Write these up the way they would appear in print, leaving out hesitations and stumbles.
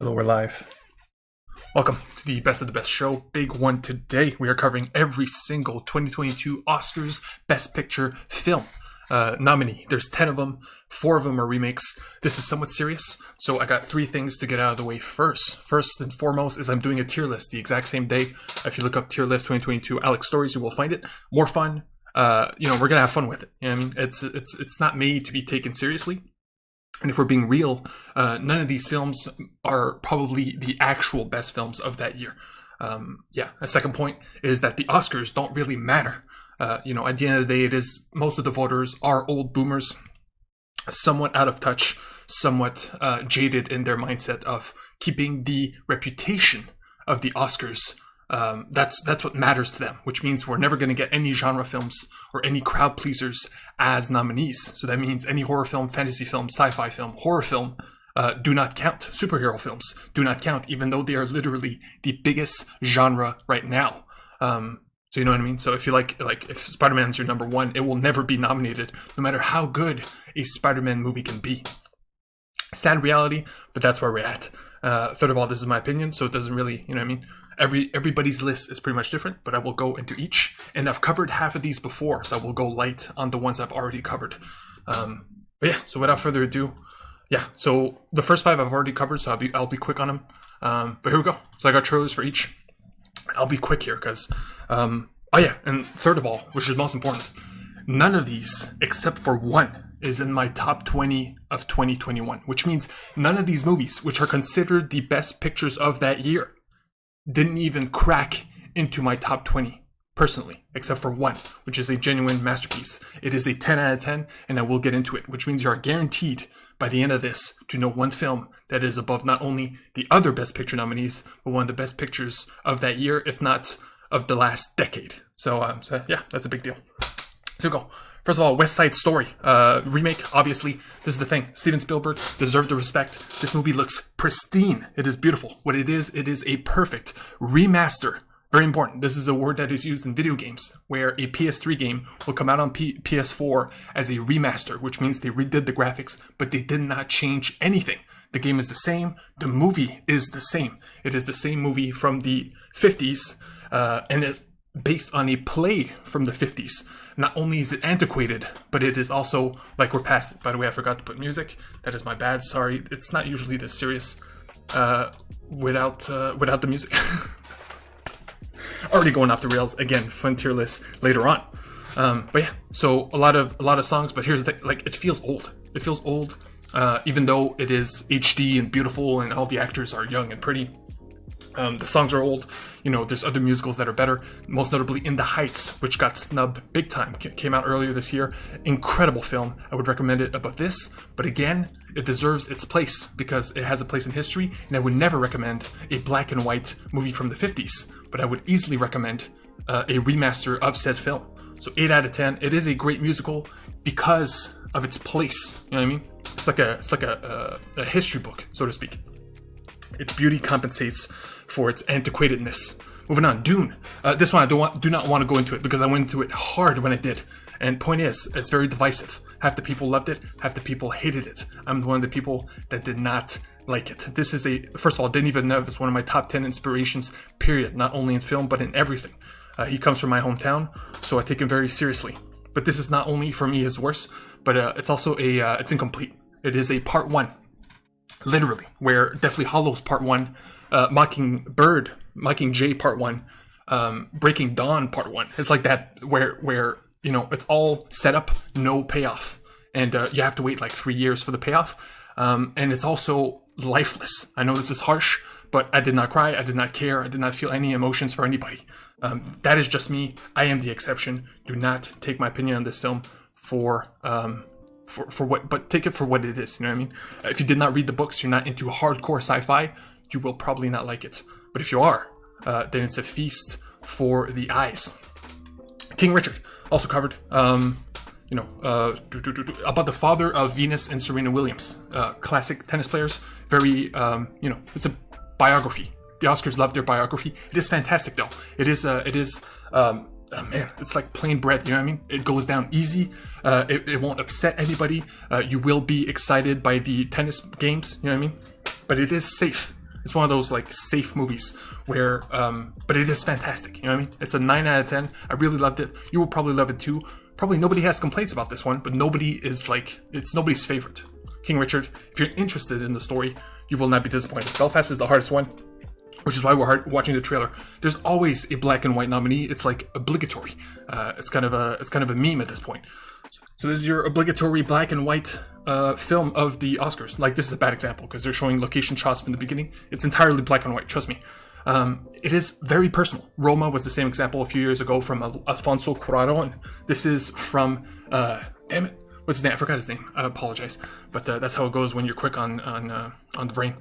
Hello, we're live. Welcome to the Best of the Best show. Big one today. We are covering every single 2022 Oscars Best Picture film nominee. There's 10 of them. 4 of them are remakes. This is somewhat serious, so I got 3 things to get out of the way first. First and foremost is I'm doing a tier list the exact same day. If you look up tier list 2022 Alex Stories, you will find it. More fun. We're gonna have fun with it. You know what I mean? It's not made to be taken seriously. And if we're being real, none of these films are probably the actual best films of that year. A second point is that the Oscars don't really matter. At the end of the day, it is most of the voters are old boomers, somewhat out of touch, somewhat jaded in their mindset of keeping the reputation of the Oscars. That's what matters to them, which means we're never going to get any genre films or any crowd pleasers as nominees. So that means any horror film, fantasy film, sci-fi film, horror film do not count. Superhero films do not count, even though they are literally the biggest genre right now. So you know what I mean? So if you like if Spider-Man's your number one, it will never be nominated, no matter how good a Spider-Man movie can be. Sad reality, but that's where we're at. Third of all, this is my opinion, so it doesn't really, you know what I mean? Everybody's list is pretty much different, but I will go into each. And I've covered half of these before, so I will go light on the ones I've already covered. So without further ado, so the first 5 I've already covered, so I'll be quick on them. But here we go. So I got trailers for each. I'll be quick here because, and third of all, which is most important, none of these, except for one, is in my top 20 of 2021, which means none of these movies, which are considered the best pictures of that year, didn't even crack into my top 20 personally, except for one, which is a genuine masterpiece. It is a 10 out of 10, and I will get into it, which means you are guaranteed by the end of this to know one film that is above not only the other Best Picture nominees, but one of the best pictures of that year, if not of the last decade. So that's a big deal. So go. First of all, West Side Story remake. Obviously, this is the thing. Steven Spielberg deserved the respect. This movie looks pristine. It is beautiful. What it is a perfect remaster. Very important. This is a word that is used in video games, where a PS3 game will come out on PS4 as a remaster, which means they redid the graphics, but they did not change anything. The game is the same. The movie is the same. It is the same movie from the 50s, and it based on a play from the 50s. Not only is it antiquated, but it is also like we're past it. By the way, I forgot to put music. That is my bad. Sorry. It's not usually this serious without the music. Already going off the rails again. Fun tier list later on. So a lot of songs. But here's the thing: it feels old. It feels old, even though it is HD and beautiful, and all the actors are young and pretty. The songs are old. There's other musicals that are better, most notably In the Heights, which got snubbed big time. Came out earlier this year. Incredible film. I would recommend it above this. But again, it deserves its place because it has a place in history, and I would never recommend a black and white movie from the 50s. But I would easily recommend a remaster of said film. So 8 out of 10. It is a great musical because of its place. You know what I mean? It's like a history book, so to speak. Its beauty compensates for its antiquatedness. Moving on, Dune. This one I do not want to go into it because I went into it hard when I did. And point is, it's very divisive. Half the people loved it, half the people hated it. I'm one of the people that did not like it. This is first of all, didn't even know it's one of my top 10 inspirations, period. Not only in film, but in everything. He comes from my hometown, so I take him very seriously. But this is not only for me his worst, but it's also it's incomplete. It is a part 1. Literally, where Deathly Hallows Part 1, Mockingjay Part 1, Breaking Dawn Part 1. It's like that where it's all set up, no payoff. And you have to wait like 3 years for the payoff. And it's also lifeless. I know this is harsh, but I did not cry, I did not care, I did not feel any emotions for anybody. That is just me. I am the exception. Do not take my opinion on this film for what, but take it for what it is. You know what I mean? If you did not read the books, you're not into hardcore sci-fi, you will probably not like it. But if you are, then it's a feast for the eyes. King Richard, also covered. About the father of Venus and Serena Williams, classic tennis players. Very, it's a biography. The Oscars love their biography. It is fantastic, though. It's like plain bread, you know what I mean? It goes down easy. It won't upset anybody. You will be excited by the tennis games, you know what I mean? But it is safe. It's one of those like safe movies where, but it is fantastic. You know what I mean? It's a 9 out of 10. I really loved it. You will probably love it too. Probably nobody has complaints about this one, but nobody is like, it's nobody's favorite. King Richard, if you're interested in the story, you will not be disappointed. Belfast is the hardest one, which is why we're watching the trailer. There's always a black and white nominee. It's like obligatory. It's kind of a meme at this point. So this is your obligatory black and white film of the Oscars. Like, this is a bad example because they're showing location shots from the beginning. It's entirely black and white, trust me. It is very personal. Roma was the same example a few years ago from Alfonso Cuarón. This is from, damn it, what's his name? I forgot his name. I apologize. But that's how it goes when you're quick on the brain.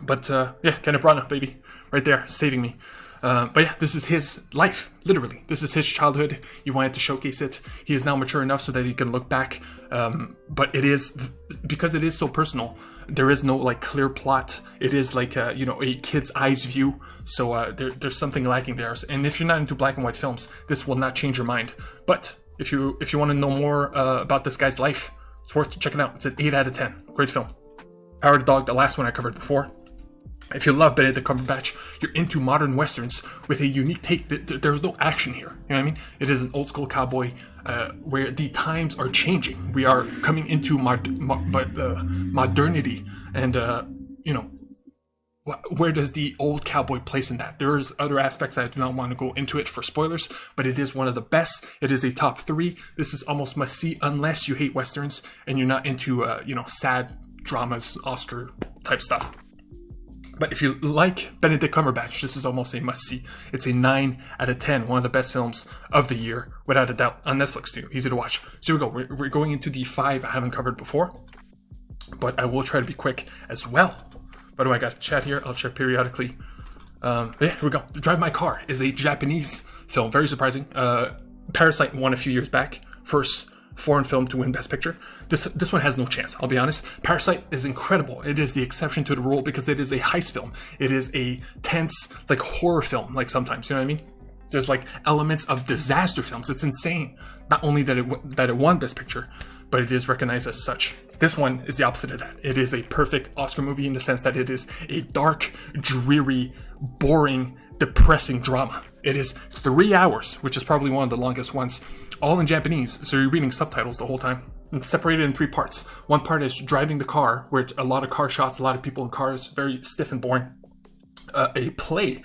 But yeah, Kenneth Branagh, baby, right there, saving me. But yeah, this is his life, literally. This is his childhood. He wanted to showcase it. He is now mature enough so that he can look back. But it is, because it is so personal, there is no like clear plot. It is like a kid's eyes view. So there's something lacking there. And if you're not into black and white films, this will not change your mind. But if you want to know more about this guy's life, it's worth checking out. It's an 8 out of 10. Great film. Power of the Dog, the last one I covered before. If you love Benedict Cumberbatch, you're into modern westerns with a unique take. There's no action here. You know what I mean? It is an old school cowboy where the times are changing. We are coming into modernity, and where does the old cowboy place in that? There's other aspects that I do not want to go into it for spoilers, but it is one of the best. It is a top 3. This is almost must see unless you hate westerns and you're not into sad dramas, Oscar type stuff. But if you like Benedict Cumberbatch, this is almost a must-see. It's a 9 out of 10, one of the best films of the year, without a doubt, on Netflix too. Easy to watch. So here we go. We're going into the 5 I haven't covered before, but I will try to be quick as well. By the way, I got chat here. I'll check periodically. Yeah, here we go. Drive My Car is a Japanese film. Very surprising. Parasite won a few years back. First foreign film to win Best Picture. This one has no chance, I'll be honest. Parasite is incredible. It is the exception to the rule because it is a heist film. It is a tense, like, horror film, like, sometimes, you know what I mean? There's like elements of disaster films. It's insane. Not only that it won Best Picture, but it is recognized as such. This one is the opposite of that. It is a perfect Oscar movie in the sense that it is a dark, dreary, boring, depressing drama. It is 3 hours, which is probably one of the longest ones, all in Japanese, so you're reading subtitles the whole time. It's separated in 3 parts. One part is driving the car, where it's a lot of car shots, a lot of people in cars, very stiff and boring. A play,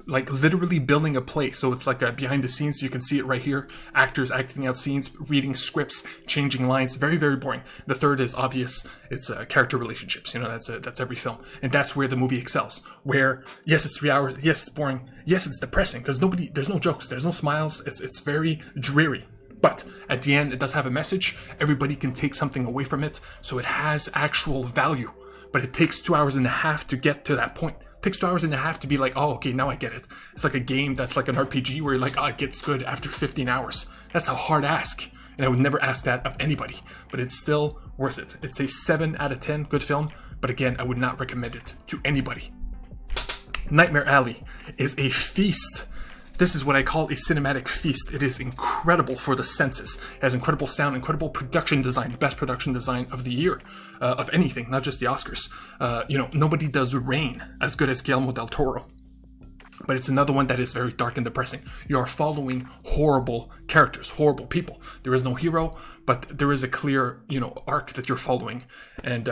like literally building a play. So it's like a behind the scenes. You can see it right here. Actors acting out scenes, reading scripts, changing lines. Very, very boring. The third is obvious. It's character relationships. That's every film. And that's where the movie excels. Where, yes, it's 3 hours. Yes, it's boring. Yes, it's depressing because there's no jokes. There's no smiles. It's very dreary. But at the end, it does have a message. Everybody can take something away from it. So it has actual value. But it takes 2 hours and a half to get to that point. It takes 2 hours and a half to be like, oh, okay, now I get it. It's like a game that's like an RPG where you're like, oh, it gets good after 15 hours. That's a hard ask. And I would never ask that of anybody. But it's still worth it. It's a 7 out of 10 good film. But again, I would not recommend it to anybody. Nightmare Alley is a feast. This is what I call a cinematic feast. It is incredible for the senses. It has incredible sound, incredible production design, best production design of the year, of anything, not just the Oscars. Nobody does Rain as good as Guillermo del Toro. But it's another one that is very dark and depressing. You are following horrible characters, horrible people. There is no hero, but there is a clear, arc that you're following. And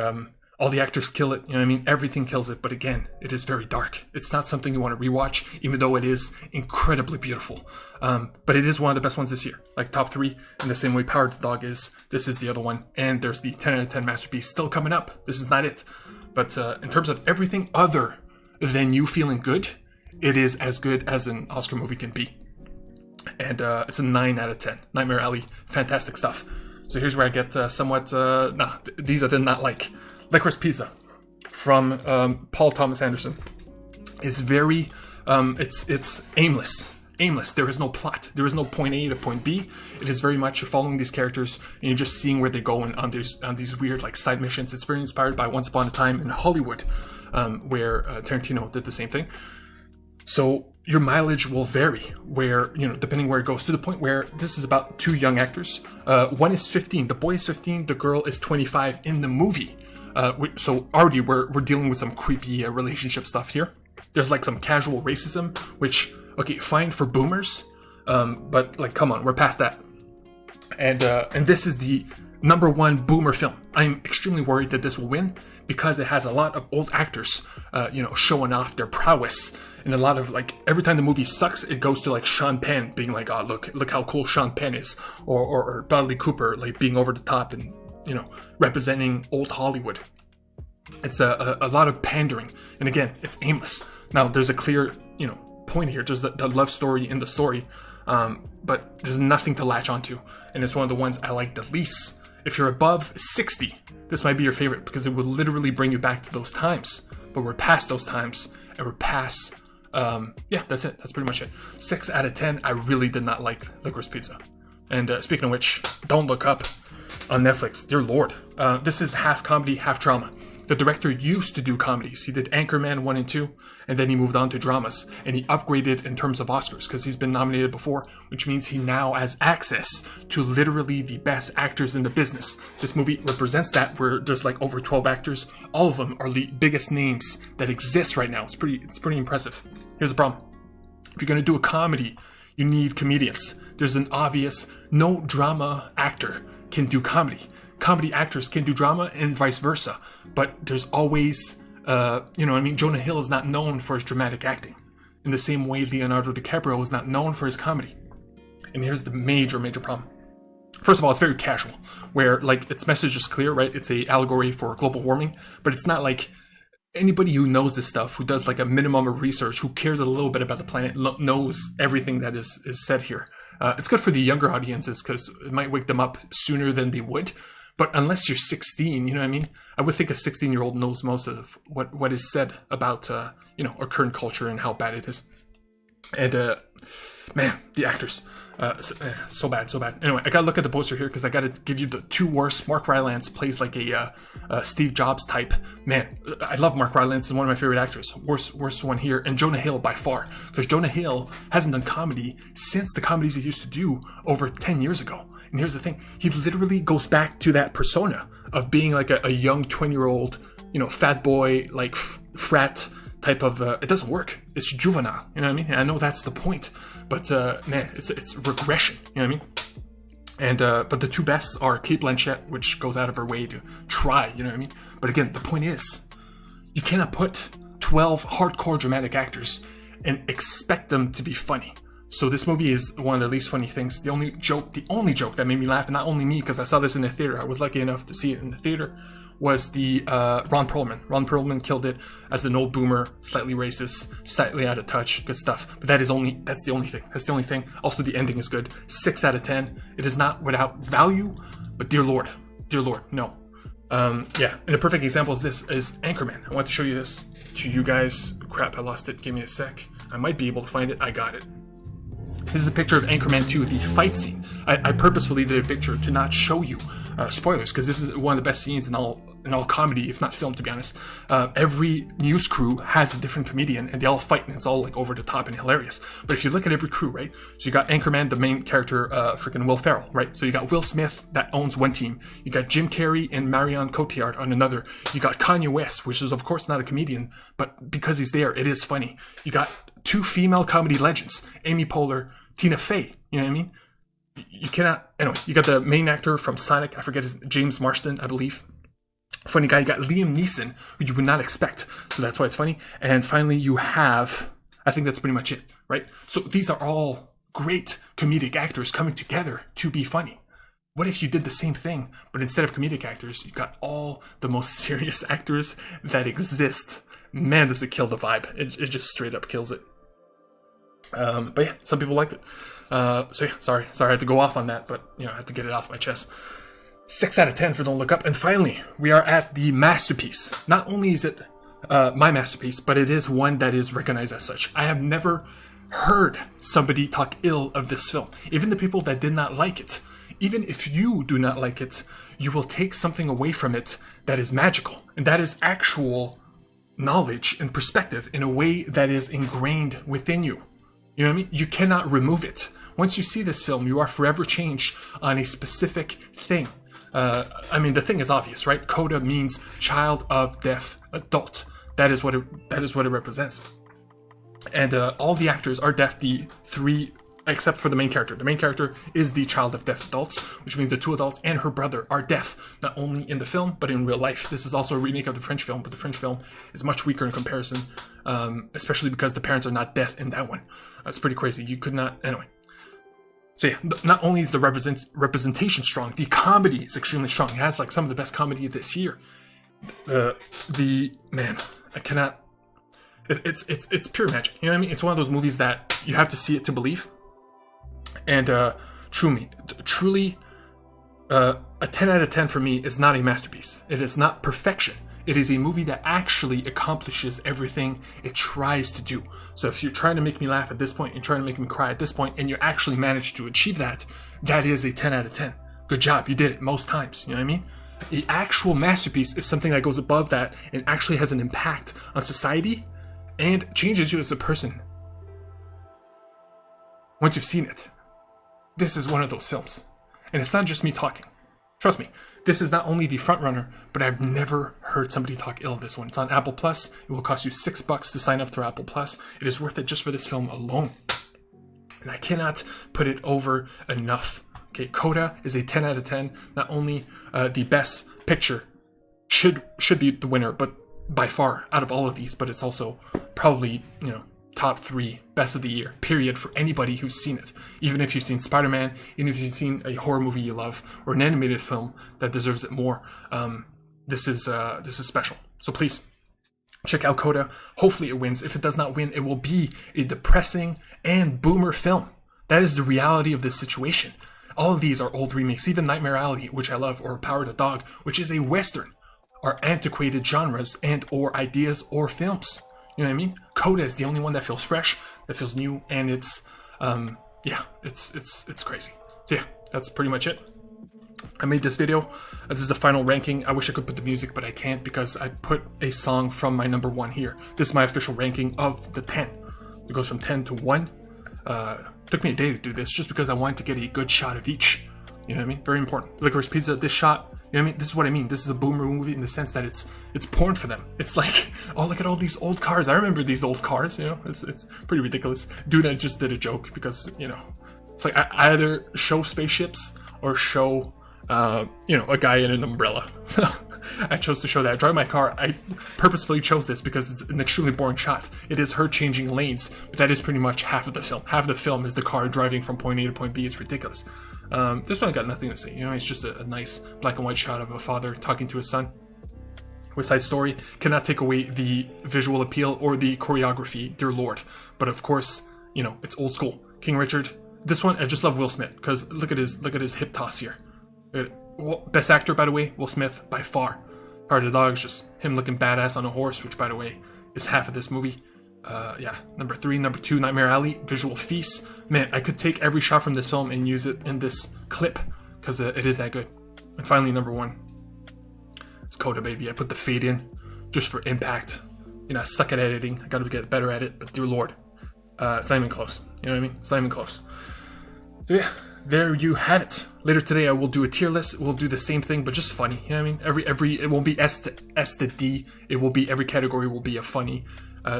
all the actors kill it, everything kills it, but again, it is very dark. It's not something you want to rewatch, even though it is incredibly beautiful. But it is one of the best ones this year, like top 3, in the same way Power of the Dog is. This is the other one, and there's the 10 out of 10 masterpiece still coming up. This is not it. But in terms of everything other than you feeling good, it is as good as an Oscar movie can be. And it's a 9 out of 10. Nightmare Alley, fantastic stuff. So here's where I get these I did not like. Licorice Pizza from Paul Thomas Anderson is very it's aimless. There is no plot. There is no point A to point B. It is very much you're following these characters and you're just seeing where they go on these weird like side missions. It's very inspired by Once Upon a Time in Hollywood, where Tarantino did the same thing. So your mileage will vary where, depending where it goes, to the point where this is about 2 young actors. One is 15. The boy is 15. The girl is 25 in the movie. So already we're dealing with some creepy relationship stuff here. There's like some casual racism, which, okay, fine for boomers, but like, come on, we're past that. And this is the #1 boomer film. I'm extremely worried that this will win because it has a lot of old actors, showing off their prowess. And a lot of, like, every time the movie sucks, it goes to, like, Sean Penn being like, oh, look how cool Sean Penn is. Or Bradley Cooper, like, being over the top and, representing old Hollywood. It's a lot of pandering. And again, it's aimless. Now, there's a clear, point here. There's the love story in the story. But there's nothing to latch onto. And it's one of the ones I like the least. If you're above 60, this might be your favorite because it will literally bring you back to those times. But we're past those times, and we're past... that's it. That's pretty much it. 6 out of 10. I really did not like Licorice Pizza. And speaking of which, Don't Look Up on Netflix. Dear Lord. This is half comedy, half drama. The director used to do comedies. He did Anchorman 1 and 2, and then he moved on to dramas. And he upgraded in terms of Oscars because he's been nominated before, which means he now has access to literally the best actors in the business. This movie represents that, where there's like over 12 actors. All of them are the biggest names that exist right now. It's pretty impressive. Here's the problem. If you're going to do a comedy, you need comedians. There's an obvious no drama actor can do comedy. Comedy actors can do drama and vice versa. But there's always, Jonah Hill is not known for his dramatic acting. In the same way Leonardo DiCaprio is not known for his comedy. And here's the major problem. First of all, it's very casual, where like its message is clear, right? It's a allegory for global warming, but it's not like anybody who knows this stuff, who does like a minimum of research, who cares a little bit about the planet, knows everything that is said here. It's good for the younger audiences because it might wake them up sooner than they would. But unless you're 16, you know what I mean? I would think a 16-year-old knows most of what is said about, our current culture and how bad it is. And, man, the actors. So bad. Anyway, I gotta look at the poster here because I gotta give you the two worst. Mark Rylance plays like a Steve Jobs type. Man, I love Mark Rylance. He's one of my favorite actors. Worst one here. And Jonah Hill by far. Because Jonah Hill hasn't done comedy since the comedies he used to do over 10 years ago. And here's the thing. He literally goes back to that persona of being like a young 20-year-old, fat boy, like frat type of... it doesn't work. It's juvenile. You know what I mean? And I know that's the point. But, man, it's regression. You know what I mean? And, but the two best are Cate Blanchett, which goes out of her way to try. You know what I mean? But again, the point is, you cannot put 12 hardcore dramatic actors and expect them to be funny. So this movie is one of the least funny things. The only joke that made me laugh, and not only me, because I saw this in the theater, I was lucky enough to see it in the theater, was the Ron Perlman. Ron Perlman killed it as an old boomer, slightly racist, slightly out of touch, good stuff. But that's the only thing. That's the only thing. Also, the ending is good. 6 out of 10. It is not without value, but dear Lord, no. And a perfect example is Anchorman. I want to show you this to you guys. Crap, I lost it. Give me a sec. I might be able to find it. I got it. This is a picture of Anchorman 2, the fight scene. I purposefully did a picture to not show you spoilers, because this is one of the best scenes in all comedy, if not film, to be honest. Every news crew has a different comedian, and they all fight, and it's all like over the top and hilarious. But if you look at every crew, right? So you got Anchorman, the main character, freaking Will Ferrell, right? So you got Will Smith, that owns one team. You got Jim Carrey and Marion Cotillard on another. You got Kanye West, which is of course not a comedian, but because he's there, it is funny. You got 2 female comedy legends, Amy Poehler, Tina Fey. You know what I mean? You cannot... Anyway, you got the main actor from Sonic. I forget his... James Marsden, I believe. Funny guy. You got Liam Neeson, who you would not expect. So that's why it's funny. And finally, you have... I think that's pretty much it, right? So these are all great comedic actors coming together to be funny. What if you did the same thing, but instead of comedic actors, you got all the most serious actors that exist? Man, does it kill the vibe. It just straight up kills it. But yeah, some people liked it. So yeah, sorry I had to go off on that, but I had to get it off my chest. 6 out of 10 for Don't Look Up. And finally, we are at the masterpiece. Not only is it my masterpiece, but it is one that is recognized as such. I have never heard somebody talk ill of this film. Even the people that did not like it. Even if you do not like it, you will take something away from it that is magical. And that is actual knowledge and perspective in a way that is ingrained within you. You know what I mean? You cannot remove it. Once you see this film, you are forever changed on a specific thing. I mean, the thing is obvious, right? Coda means child of deaf adult. That is what it represents. And all the actors are deaf. The three, except for the main character. The main character is the child of deaf adults, which means the two adults and her brother are deaf, not only in the film, but in real life. This is also a remake of the French film, but the French film is much weaker in comparison, especially because the parents are not deaf in that one. That's pretty crazy. You could not... Anyway. So yeah, not only is the representation strong, the comedy is extremely strong. It has like some of the best comedy this year. Man, I cannot... It's pure magic. You know what I mean? It's one of those movies that you have to see it to believe. And truly, a 10 out of 10 for me is not a masterpiece. It is not perfection. It is a movie that actually accomplishes everything it tries to do. So if you're trying to make me laugh at this point, you're trying to make me cry at this point, and you actually manage to achieve that, that is a 10 out of 10. Good job, you did it most times, you know what I mean? The actual masterpiece is something that goes above that and actually has an impact on society and changes you as a person once you've seen it. This is one of those films. And it's not just me talking. Trust me, this is not only the front runner, but I've never heard somebody talk ill of this one. It's on Apple Plus. It will cost you $6 to sign up through Apple Plus. It is worth it just for this film alone. And I cannot put it over enough. Okay, Coda is a 10 out of 10. Not only the best picture should be the winner, but by far out of all of these, but it's also probably, top 3 best of the year, period, for anybody who's seen it. Even if you've seen Spider-Man, even if you've seen a horror movie you love, or an animated film that deserves it more, this is special. So please, check out Coda. Hopefully it wins. If it does not win, it will be a depressing and boomer film. That is the reality of this situation. All of these are old remakes. Even Nightmare Alley, which I love, or Power of the Dog, which is a Western, are antiquated genres and or ideas or films. You know what I mean? Coda is the only one that feels fresh, that feels new, and it's crazy. So yeah, that's pretty much it. I made this video. This is the final ranking. I wish I could put the music, but I can't because I put a song from my number 1 here. This is my official ranking of the 10. It goes from 10 to 1. Took me a day to do this just because I wanted to get a good shot of each. You know what I mean? Very important. Licorice Pizza, this shot. You know what I mean? This is what I mean. This is a boomer movie in the sense that it's porn for them. It's like, oh, look at all these old cars. I remember these old cars, It's pretty ridiculous. Dune, I just did a joke because, it's like I either show spaceships or show, a guy in an umbrella. So I chose to show that. I drive my car. I purposefully chose this because it's an extremely boring shot. It is her changing lanes, but that is pretty much half of the film. Half of the film is the car driving from point A to point B. It's ridiculous. This one I got nothing to say. It's just a nice black and white shot of a father talking to his son. West Side Story cannot take away the visual appeal or the choreography, dear lord. But of course, it's old school. King Richard. This one, I just love Will Smith because look at his hip toss here. Best actor, by the way, Will Smith by far. Power of the Dog is just him looking badass on a horse, which by the way is half of this movie. Number 3, number 2, Nightmare Alley, visual feast. Man, I could take every shot from this film and use it in this clip because it is that good. And finally, number 1, it's Coda, baby. I put the fade in just for impact. I suck at editing. I gotta get better at it, but dear lord, it's not even close. You know what I mean? It's not even close. So yeah, there you have it. Later today, I will do a tier list. We'll do the same thing, but just funny. You know what I mean? Every it won't be S to D. It will be every category will be a funny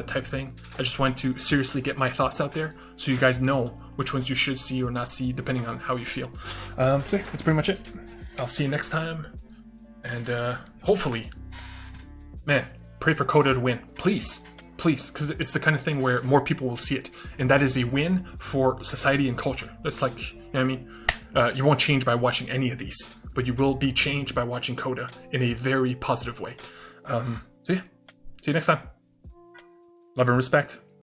type thing. I just wanted to seriously get my thoughts out there so you guys know which ones you should see or not see depending on how you feel. So yeah, that's pretty much it. I'll see you next time, and hopefully, man, pray for Coda to win, please, because it's the kind of thing where more people will see it, and that is a win for society and culture. That's like, you know what I mean? You won't change by watching any of these, but you will be changed by watching Coda in a very positive way. So yeah, see you next time. Love and respect.